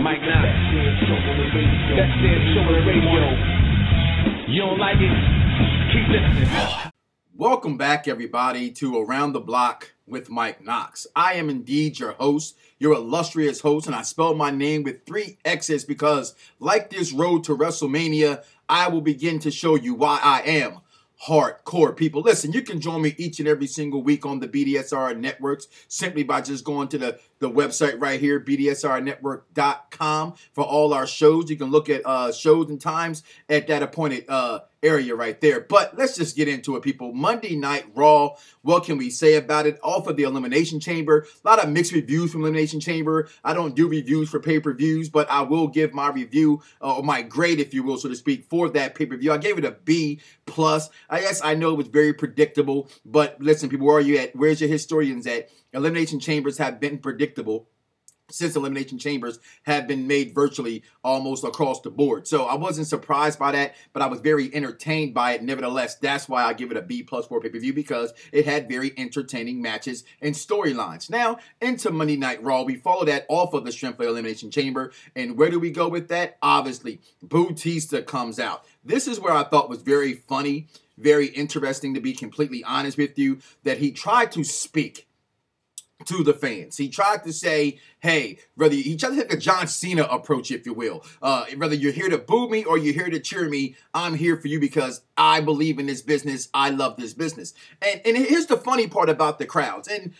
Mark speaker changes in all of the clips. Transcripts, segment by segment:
Speaker 1: Mike Knoxxx. Best damn show on the radio. You don't like it? Keep listening.
Speaker 2: Welcome back, everybody, to Around the Block with Mike Knoxxx. I am indeed your host, your illustrious host, and I spell my name with 3 X's because, like this road to WrestleMania, I will begin to show you why I am hardcore, people. Listen, you can join me each and every single week on the BDSR networks simply by just going to the website right here, bdsrnetwork.com, for all our shows. You can look at shows and times at that appointed area right there. But let's just get into it, people. Monday Night Raw, what can we say about it? Off of the Elimination Chamber. A lot of mixed reviews from Elimination Chamber. I don't do reviews for pay-per-views, but I will give my review, or my grade, if you will, so to speak, for that pay-per-view. I gave it a B+. I know it was very predictable, but listen, people, where are you at? Where's your historians at? Elimination Chambers have been predictable since Elimination Chambers have been made virtually almost across the board. So I wasn't surprised by that, but I was very entertained by it. Nevertheless, that's why I give it a B+ for pay-per-view, because it had very entertaining matches and storylines. Now, into Monday Night Raw, we follow that off of the strength of Elimination Chamber. And where do we go with that? Obviously, Bautista comes out. This is where I thought was very funny, very interesting, to be completely honest with you, that he tried to speak to the fans. He tried to say, hey, he tried to take a John Cena approach, if you will. Whether you're here to boo me or you're here to cheer me, I'm here for you because I believe in this business. I love this business. And here's the funny part about the crowds. And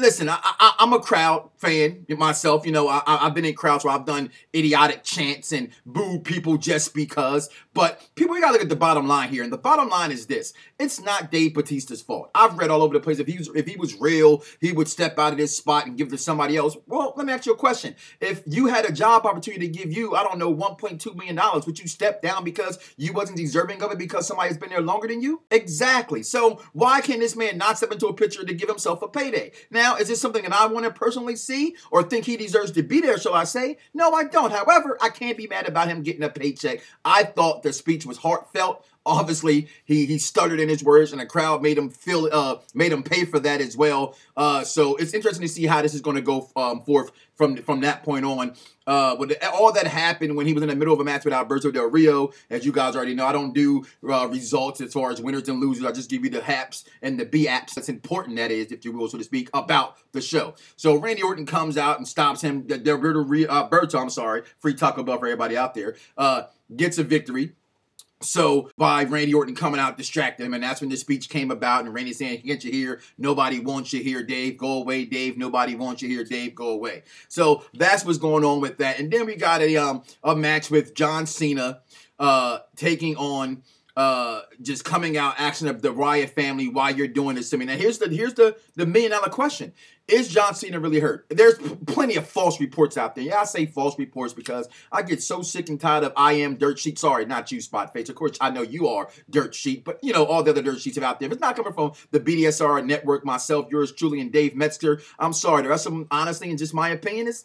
Speaker 2: listen, I'm a crowd fan myself. You know, I've been in crowds where I've done idiotic chants and booed people just because. But people, you gotta look at the bottom line here. And the bottom line is this. It's not Dave Bautista's fault. I've read all over the place. If he was real, he would step out of this spot and give it to somebody else. Well, let me ask you a question. If you had a job opportunity to give you, I don't know, $1.2 million, would you step down because you wasn't deserving of it because somebody has been there longer than you? Exactly. So why can't this man not step into a picture to give himself a payday? Now, is this something that I want to personally see or think he deserves to be there, shall I say? No, I don't. However, I can't be mad about him getting a paycheck. I thought the speech was heartfelt. Obviously, he stuttered in his words, and the crowd made him pay for that as well. So it's interesting to see how this is going to go forth from that point on. But all that happened when he was in the middle of a match with Alberto Del Rio. As you guys already know, I don't do results as far as winners and losers. I just give you the haps and the B-apps. That's important, that is, if you will, so to speak, about the show. So Randy Orton comes out and stops him. Alberto, I'm sorry, free Taco Bell for everybody out there, gets a victory. So by Randy Orton coming out, distracting him, and that's when the speech came about, and Randy saying, "Can't you hear? Nobody wants you here, Dave. Go away, Dave. Nobody wants you here, Dave. Go away." So that's what's going on with that. And then we got a match with John Cena taking on just coming out, asking of the Riot family why you're doing this to me. Now here's the $1 million question. Is John Cena really hurt? There's plenty of false reports out there. Yeah, I say false reports because I get so sick and tired of I am Dirt Sheet. Sorry, not you, Spot Face. Of course, I know you are Dirt Sheet, but you know, all the other Dirt Sheets are out there. If it's not coming from the BDSR network, myself, yours truly, and Dave Metzger, I'm sorry. The rest of them, honestly, and just my opinion, is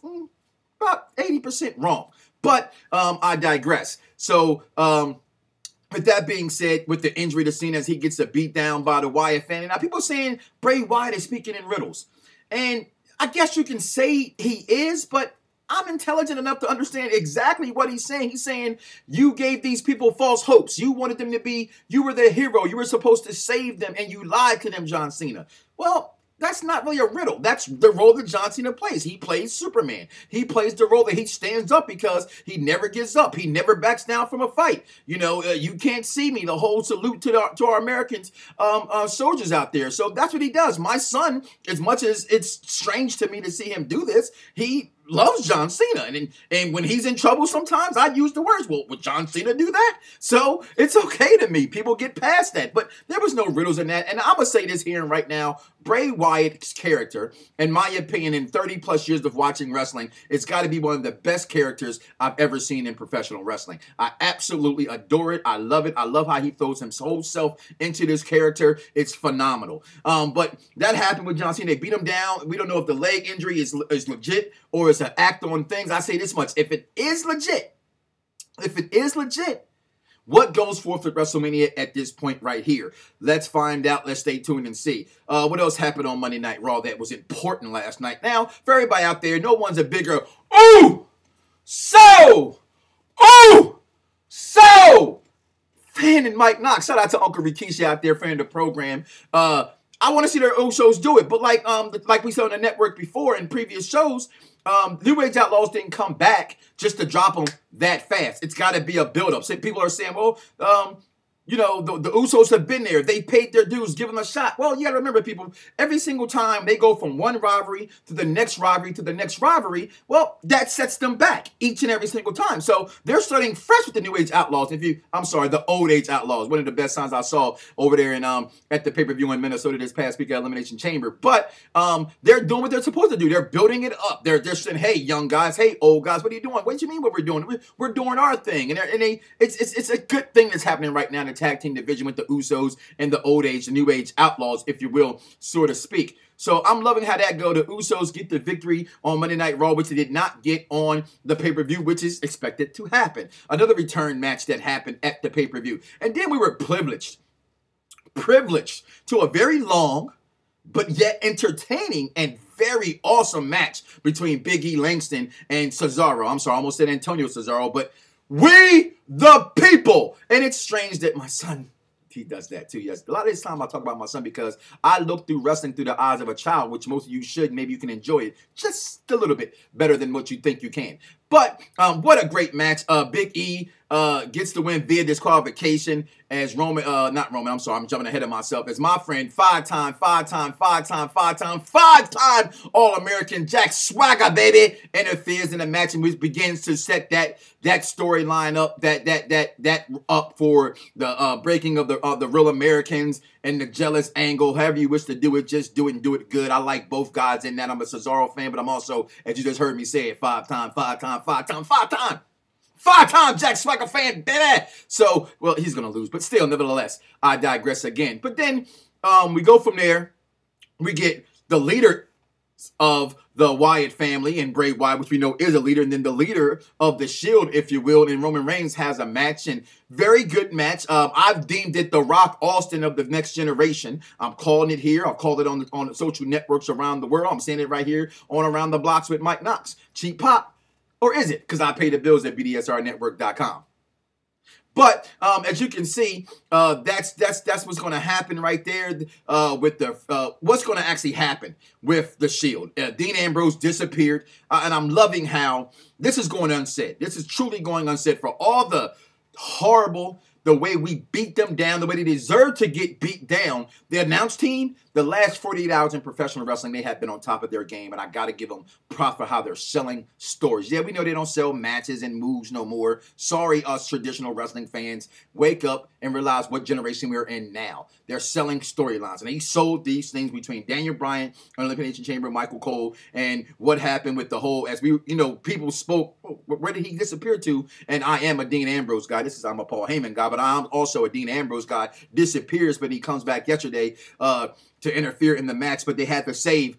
Speaker 2: about 80% wrong. But I digress. So, with that being said, with the injury to Cena as he gets a beat down by the Wyatt family. Now, people are saying Bray Wyatt is speaking in riddles. And I guess you can say he is, but I'm intelligent enough to understand exactly what he's saying. He's saying, you gave these people false hopes. You wanted them to be, you were their hero. You were supposed to save them, and you lied to them, John Cena. Well, that's not really a riddle. That's the role that John Cena plays. He plays Superman. He plays the role that he stands up because he never gives up. He never backs down from a fight. You know, you can't see me. The whole salute to our Americans, soldiers out there. So that's what he does. My son, as much as it's strange to me to see him do this, he loves John Cena. And when he's in trouble sometimes, I use the words, well, would John Cena do that? So it's okay to me. People get past that. But there was no riddles in that. And I'm going to say this here and right now. Bray Wyatt's character, in my opinion, in 30 plus years of watching wrestling, it's got to be one of the best characters I've ever seen in professional wrestling. I absolutely adore it. I love it. I love how he throws his whole self into this character. It's phenomenal. But that happened with John Cena. They beat him down. We don't know if the leg injury is legit or it's an act on things. I say this much. If it is legit, what goes forth at WrestleMania at this point right here? Let's find out. Let's stay tuned and see. What else happened on Monday Night Raw that was important last night? Now, for everybody out there, no one's a bigger, ooh, so, fan and Mike Knoxxx. Shout out to Uncle Rikishi out there, fan of the program. I want to see their Usos do it, but like we saw on the network before in previous shows, New Age Outlaws didn't come back just to drop them that fast. It's got to be a build-up. So people are saying, well, you know, the Usos have been there. They paid their dues. Give them a shot. Well, you got to remember, people, every single time they go from one rivalry to the next rivalry to the next rivalry, well, that sets them back each and every single time. So they're starting fresh with the New Age Outlaws. The Old Age Outlaws. One of the best signs I saw over there in at the pay-per-view in Minnesota this past week at Elimination Chamber. But they're doing what they're supposed to do. They're building it up. They're saying, hey, young guys, hey, old guys, what are you doing? What do you mean what we're doing? We're doing our thing. And it's a good thing that's happening right now in the tag team division with the Usos and the Old Age, the New Age Outlaws, if you will, so to speak. So I'm loving how that go. The Usos get the victory on Monday Night Raw, which they did not get on the pay-per-view, which is expected to happen. Another return match that happened at the pay-per-view. And then we were privileged to a very long, but yet entertaining and very awesome match between Big E Langston and Cesaro. I'm sorry, I almost said Antonio Cesaro, but we the people. And it's strange that my son, he does that too. Yes, a lot of this time I talk about my son because I look through wrestling through the eyes of a child, which most of you should. Maybe you can enjoy it just a little bit better than what you think you can. But what a great match. Big E gets the win via disqualification as not Roman, I'm sorry, I'm jumping ahead of myself. As my friend, five-time All-American Jack Swagger, baby, interferes in the match and begins to set that storyline up, that up for the breaking of the Real Americans and the jealous angle. However you wish to do it, just do it and do it good. I like both guys in that. I'm a Cesaro fan, but I'm also, as you just heard me say it, five-time Jack Swagger fan, baby. So, well, he's going to lose, but still, nevertheless, I digress again. But then we go from there. We get the leader of the Wyatt family and Bray Wyatt, which we know is a leader, and then the leader of the Shield, if you will, and Roman Reigns has a match, and very good match. I've deemed it the Rock Austin of the next generation. I'm calling it here. I've called it on the social networks around the world. I'm saying it right here on Around the Blocks with Mike Knoxxx. Cheap pop. Or is it? Because I pay the bills at BDSRnetwork.com. But as you can see, that's what's going to happen right there with the what's going to actually happen with the Shield. Dean Ambrose disappeared, and I'm loving how this is going unsaid. This is truly going unsaid for all the horrible, the way we beat them down, the way they deserve to get beat down. The announce team, the last 48 hours in professional wrestling, they have been on top of their game, and I got to give them props for how they're selling stories. Yeah, we know they don't sell matches and moves no more. Sorry, us traditional wrestling fans. Wake up and realize what generation we're in now. They're selling storylines, and they sold these things between Daniel Bryan and Elimination Chamber, Michael Cole, and what happened with the whole, as we, people spoke, where did he disappear to? And I am a Dean Ambrose guy. I'm a Paul Heyman guy, but I'm also a Dean Ambrose guy. Disappears, but he comes back yesterday to interfere in the match, but they had to save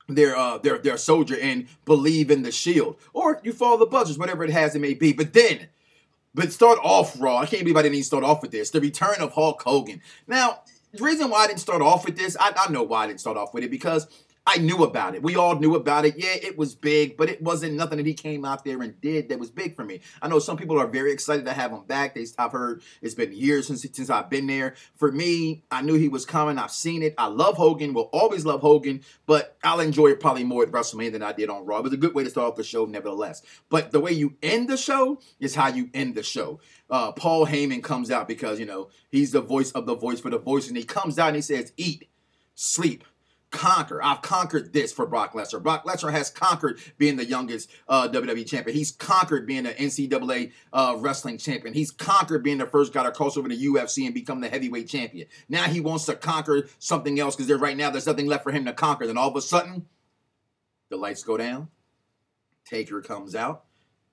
Speaker 2: their soldier and believe in the Shield. Or you follow the buzzers, whatever it may be. But start off Raw. I can't believe I didn't even start off with this. The return of Hulk Hogan. Now, the reason why I didn't start off with this, I know why I didn't start off with it, because I knew about it. We all knew about it. Yeah, it was big, but it wasn't nothing that he came out there and did that was big for me. I know some people are very excited to have him back. I've heard it's been years since I've been there. For me, I knew he was coming. I've seen it. I love Hogan. Will always love Hogan, but I'll enjoy it probably more at WrestleMania than I did on Raw. It was a good way to start off the show, nevertheless. But the way you end the show is how you end the show. Paul Heyman comes out because, he's the voice of the voice for the voice, and he comes out and he says, eat, sleep, conquer. I've conquered this for Brock Lesnar. Brock Lesnar has conquered being the youngest WWE champion. He's conquered being the NCAA wrestling champion. He's conquered being the first guy to cross over to UFC and become the heavyweight champion. Now he wants to conquer something else because right now there's nothing left for him to conquer. Then all of a sudden, the lights go down. Taker comes out.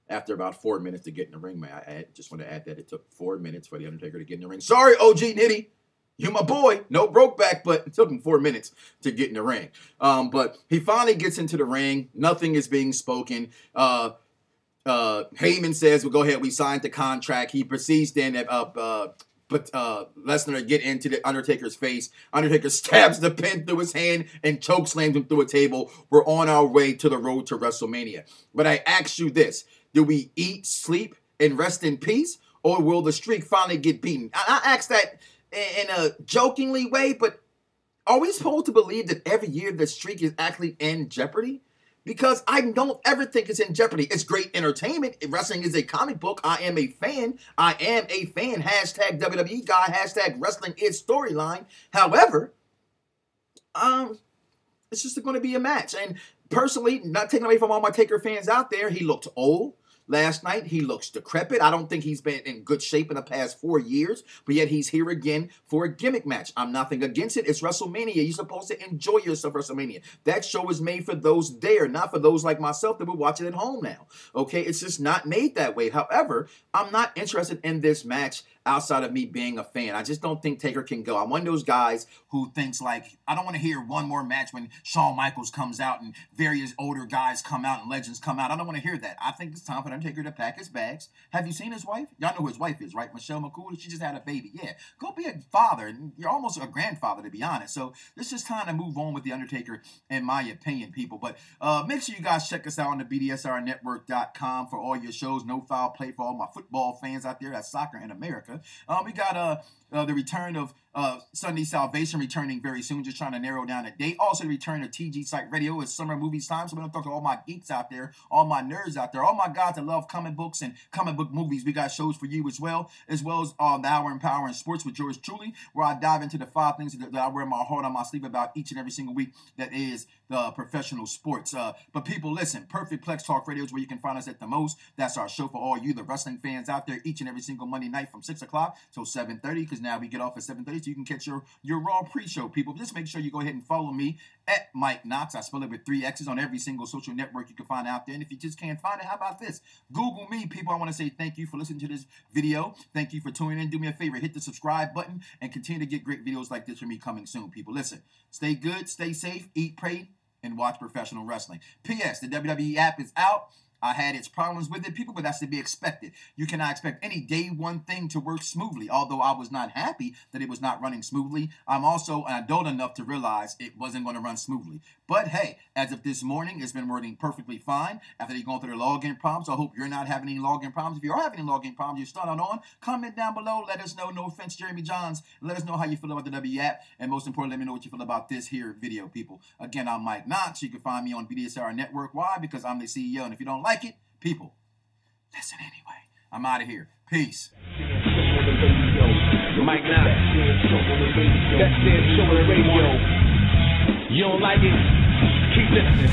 Speaker 2: After about 4 minutes to get in the ring, just want to add that it took 4 minutes for the Undertaker to get in the ring. Sorry, OG Nitty. You my boy. No broke back, but it took him 4 minutes to get in the ring. But he finally gets into the ring. Nothing is being spoken. Heyman says, well, go ahead. We signed the contract. He proceeds then but Lesnar to get into the Undertaker's face. Undertaker stabs the pin through his hand and chokeslams him through a table. We're on our way to the road to WrestleMania. But I ask you this: do we eat, sleep, and rest in peace, or will the streak finally get beaten? I ask that in a jokingly way, but are we supposed to believe that every year the streak is actually in jeopardy? Because I don't ever think it's in jeopardy. It's great entertainment. Wrestling is a comic book. I am a fan. I am a fan. Hashtag WWE guy. Hashtag wrestling is storyline. However, it's just going to be a match. And personally, not taking away from all my Taker fans out there, he looked old last night. He looks decrepit. I don't think he's been in good shape in the past 4 years, but yet he's here again for a gimmick match. I'm nothing against it. It's WrestleMania. You're supposed to enjoy yourself, WrestleMania. That show is made for those there, not for those like myself that will watch it at home now. Okay, it's just not made that way. However, I'm not interested in this match outside of me being a fan. I just don't think Taker can go. I'm one of those guys who thinks, like, I don't want to hear one more match when Shawn Michaels comes out and various older guys come out and legends come out. I don't want to hear that. I think it's time for Undertaker to pack his bags. Have you seen his wife? Y'all know who his wife is, right? Michelle McCool. She just had a baby. Yeah, go be a father. You're almost a grandfather, to be honest. So it's just time to move on with the Undertaker, in my opinion, people. But make sure you guys check us out on the BDSRnetwork.com for all your shows. No Foul Play for all my football fans out there. That's soccer in America. We got the return of Sunday Salvation returning very soon, just trying to narrow down a date. Also, the return of TG Site Radio. It's summer movies time, so we're going to talk to all my geeks out there, all my nerds out there, all my guys that love comic books and comic book movies. We got shows for you as well as the Hour in Power and Sports with yours truly, where I dive into the 5 things that I wear my heart on my sleeve about each and every single week. That is the professional sports. But people, listen, Perfect Plex Talk Radio is where you can find us at the most. That's our show for all you, the wrestling fans out there, each and every single Monday night from 6 o'clock till 7:30, because now we get off at 7:30, so you can catch your Raw pre-show, people. Just make sure you go ahead and follow me at Mike Knoxxx. I spell it with 3 X's on every single social network you can find out there. And if you just can't find it, how about this? Google me, people. I want to say thank you for listening to this video. Thank you for tuning in. Do me a favor, hit the subscribe button and continue to get great videos like this from me coming soon, people. Listen, stay good, stay safe, eat, pray, and watch professional wrestling. P.S. The WWE app is out. I had its problems with it, people, but that's to be expected. You cannot expect any day one thing to work smoothly. Although I was not happy that it was not running smoothly, I'm also an adult enough to realize it wasn't going to run smoothly. But hey, as of this morning, it's been working perfectly fine. After they're going through the login problems, I hope you're not having any login problems. If you are having any login problems, you're starting on, comment down below. Let us know. No offense, Jeremy Johns. Let us know how you feel about the W app. And most importantly, let me know what you feel about this here video, people. Again, I'm Mike Knoxxx. You can find me on BDSR Network. Why? Because I'm the CEO. And if you don't like it, people, listen anyway. I'm out of here. Peace.
Speaker 1: Mike Knoxxx. Best damn show on the radio. You don't like it? Keep listening.